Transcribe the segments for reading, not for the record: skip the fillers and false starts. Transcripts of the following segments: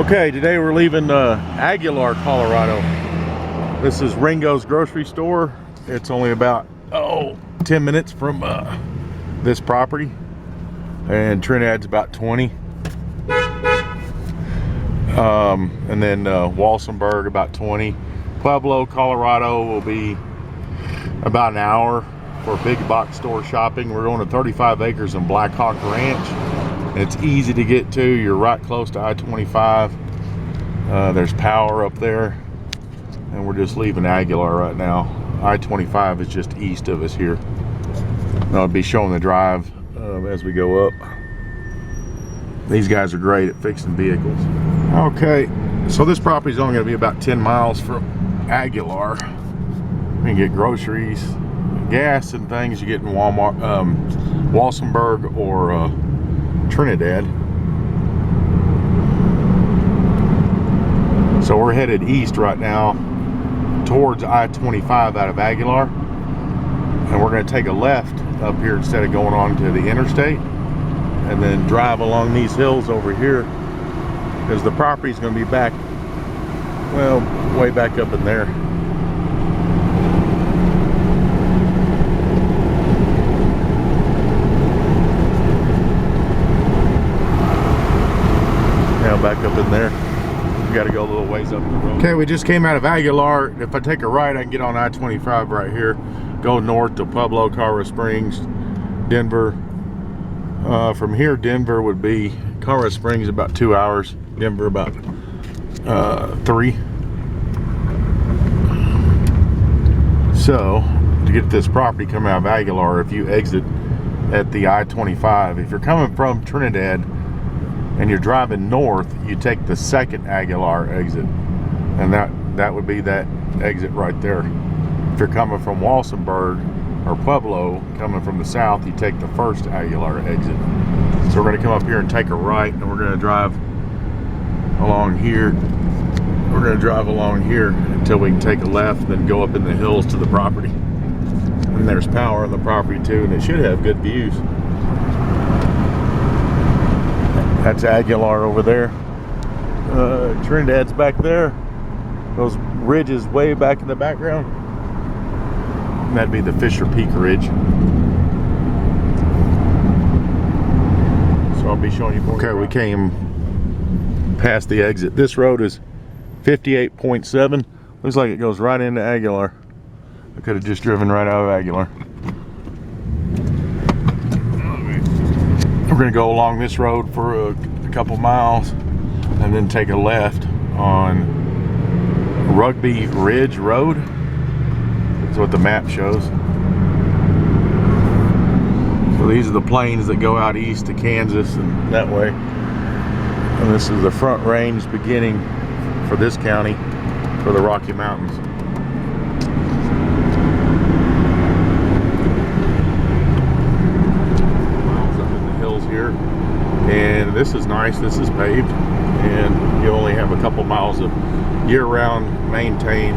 Okay, today we're leaving Aguilar, Colorado. This is Ringo's grocery store. It's only about 10 minutes from this property, and Trinidad's about 20. And then Walsenburg about 20. Pueblo, Colorado will be about an hour for big box store shopping. We're going to 35 acres in Blackhawk Ranch. It's easy to get to. You're right close to I-25. There's power up there, and we're just leaving Aguilar right now. I-25 is just east of us here. I'll be showing the drive as we go up. These guys are great at fixing vehicles. Okay, so this property is only going to be about 10 miles from Aguilar. We can get groceries, gas, and things you get in Walmart, Walsenburg, or Trinidad. So we're headed east right now towards I-25 out of Aguilar, and we're going to take a left up here instead of going on to the interstate, and then drive along these hills over here, because the property is going to be back, well, way back up in there. Back up in there. We got to go a little ways up the road. Okay, we just came out of Aguilar. If I take a right, I can get on I-25 right here, go north to Pueblo, Colorado Springs, Denver. From here, Denver would be, Colorado Springs about 2 hours, Denver about 3. So to get to this property coming out of Aguilar, if you exit at the I-25, if you're coming from Trinidad and you're driving north, you take the second Aguilar exit, and that would be that exit right there. If you're coming from Walsenburg or Pueblo, coming from the south, you take the first Aguilar exit. So we're going to come up here and take a right, and we're going to drive along here. We're going to drive along here until we can take a left, then go up in the hills to the property. And there's power on the property too, and it should have good views. That's Aguilar over there. Trinidad's back there. Those ridges way back in the background. And that'd be the Fisher Peak Ridge. So I'll be showing you more. Okay, we came past the exit. This road is 58.7. Looks like it goes right into Aguilar. I could have just driven right out of Aguilar. We're going to go along this road for a couple miles and then take a left on Rugby Ridge Road. That's what the map shows. So these are the plains that go out east to Kansas and that way. And this is the Front Range beginning for this county for the Rocky Mountains. Here, and this is nice. This is paved, and you only have a couple miles of year-round maintained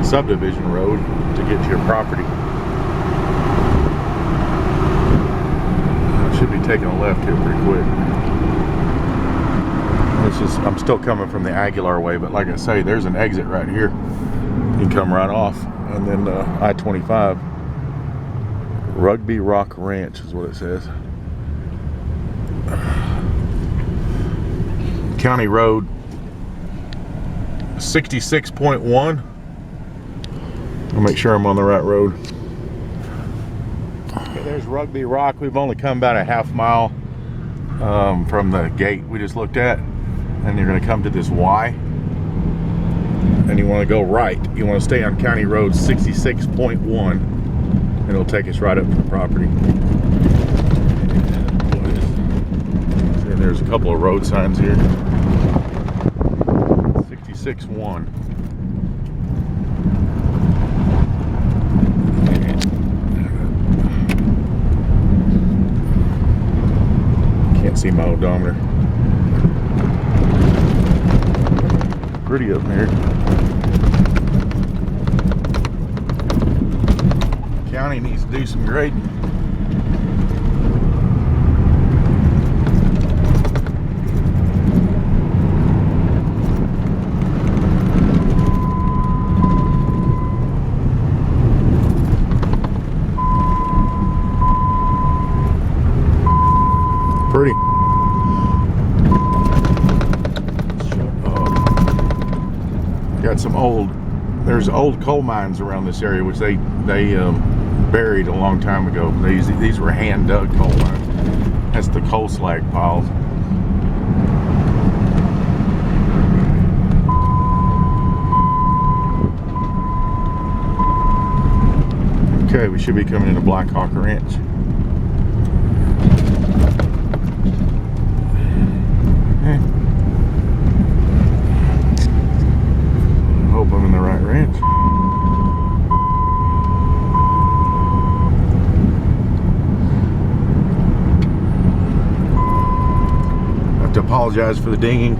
subdivision road to get to your property. I should be taking a left here pretty quick. I'm still coming from the Aguilar way, but like I say, there's an exit right here. You can come right off, and then I-25 Rugby Rock Ranch is what it says. County Road 66.1. I'll make sure I'm on the right road. Okay, there's Rugby Rock. We've only come about a half mile from the gate we just looked at, and you're going to come to this Y, and you want to go right. You want to stay on County Road 66.1, and it'll take us right up to the property. And there's a couple of road signs here. 66.1. Can't see my odometer. Pretty up there. County needs to do some grading. there's old coal mines around this area, which they buried a long time ago. These were hand dug coal mines. That's the coal slag piles. Okay, we should be coming into Blackhawk Ranch. Okay. I hope I'm in the right ranch. I have to apologize for the dinging.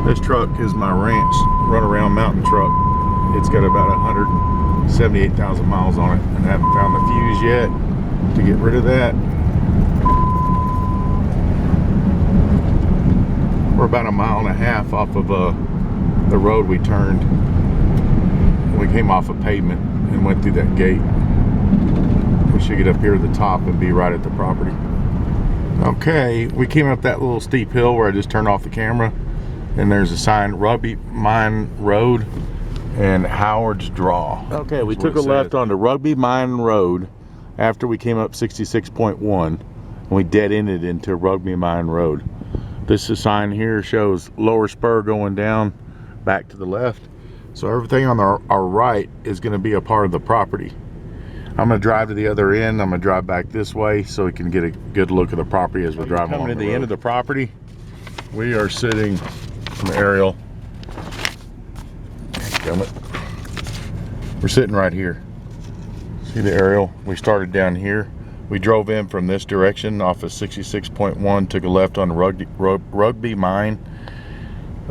This truck is my ranch run-around mountain truck. It's got about 178,000 miles on it, and I haven't found the fuse yet to get rid of that. We're about a mile and a half off of the road we turned. We came off of pavement and went through that gate. We should get up here to the top and be right at the property. Okay, we came up that little steep hill where I just turned off the camera, and there's a sign, Rugby Mine Road and Howard's Draw. Okay, we took a left onto Rugby Mine Road after we came up 66.1, and we dead-ended into Rugby Mine Road. This sign here shows lower spur going down back to the left. So everything on our right is going to be a part of the property. I'm going to drive to the other end. I'm going to drive back this way so we can get a good look at the property as we're driving along the road. Coming to the end of the property, we are sitting from the aerial. We're sitting right here. See the aerial? We started down here. We drove in from this direction off of 66.1, took a left on Rugby Mine.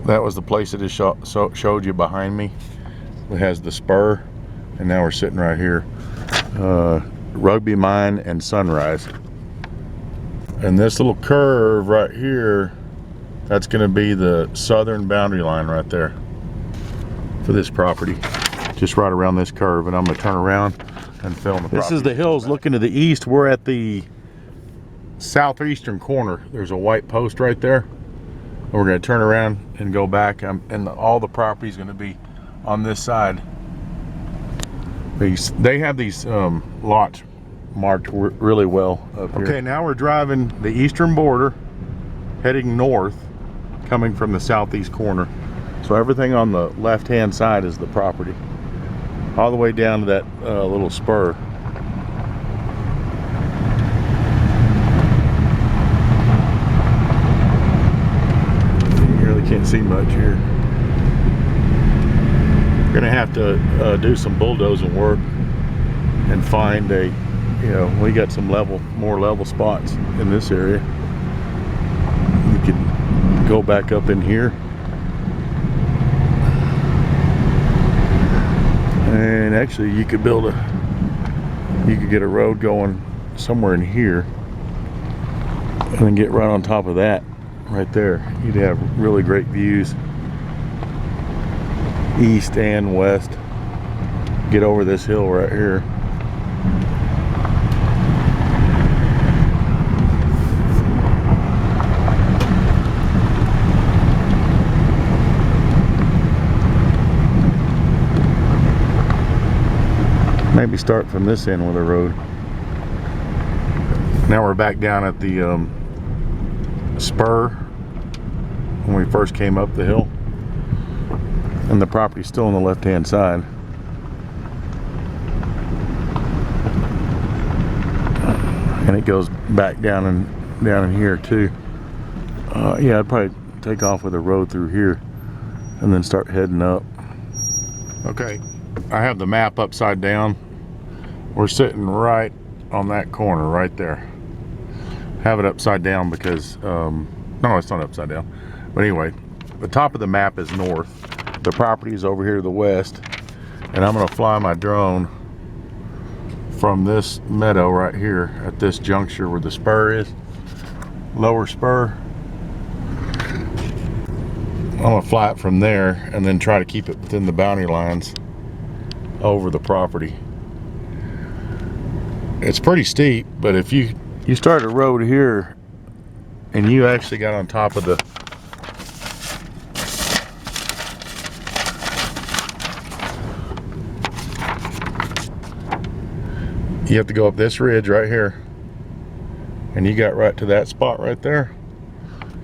That was the place that it showed you behind me. It has the spur, and now we're sitting right here. Rugby Mine and Sunrise. And this little curve right here, that's going to be the southern boundary line right there for this property. Just right around this curve, and I'm going to turn around and film the property. This is the hills looking to the east. We're at the southeastern corner. There's a white post right there. And we're going to turn around and go back, and all the property is going to be on this side. They have these lots marked really well up here. Okay, now we're driving the eastern border, heading north, coming from the southeast corner. So everything on the left-hand side is the property, all the way down to that little spur. You really can't see much here. We're gonna have to do some bulldozing work and find a, we got some more level spots in this area. You can go back up in here. And actually you could get a road going somewhere in here and then get right on top of that right there. You'd have really great views east and west. Get over this hill right here. Maybe start from this end with the road. Now we're back down at the spur when we first came up the hill, and the property's still on the left-hand side. And it goes back down in here too. Yeah, I'd probably take off with a road through here and then start heading up. Okay, I have the map upside down. We're sitting right on that corner right there. Have it upside down because no, it's not upside down, but anyway, the top of the map is north, the property is over here to the west, and I'm going to fly my drone from this meadow right here at this juncture where the spur is, lower spur. I'm going to fly it from there and then try to keep it within the boundary lines over the property. It's pretty steep, but if you start a road here and you actually got on top of You have to go up this ridge right here, and you got right to that spot right there.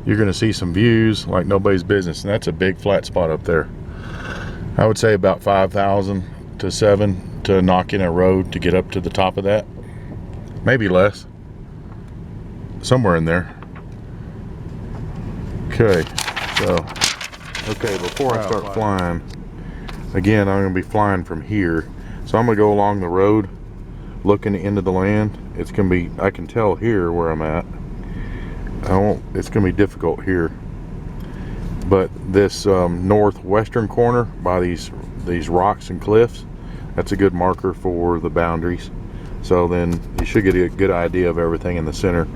You're gonna see some views like nobody's business, and that's a big flat spot up there. I would say about 5,000 to 7 to knock in a road to get up to the top of that. Maybe less. Somewhere in there. Okay, so, before I start flying, again, I'm gonna be flying from here. So I'm gonna go along the road, looking into the land. It's gonna be, I can tell here where I'm at. It's gonna be difficult here. But this northwestern corner by these rocks and cliffs, that's a good marker for the boundaries. So then you should get a good idea of everything in the center.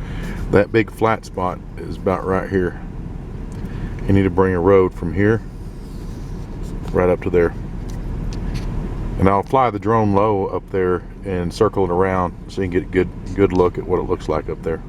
That big flat spot is about right here. You need to bring a road from here right up to there. And I'll fly the drone low up there and circle it around so you can get a good look at what it looks like up there.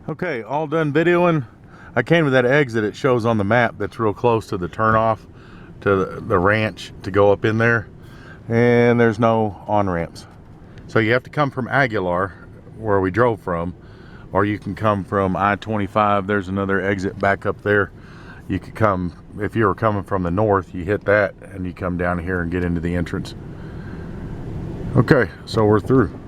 Okay, all done videoing. I came to that exit it shows on the map that's real close to the turnoff to the ranch to go up in there, and there's no on-ramps. So you have to come from Aguilar, where we drove from, or you can come from I-25. There's another exit back up there. You could come, if you were coming from the north, you hit that and you come down here and get into the entrance. Okay, so we're through.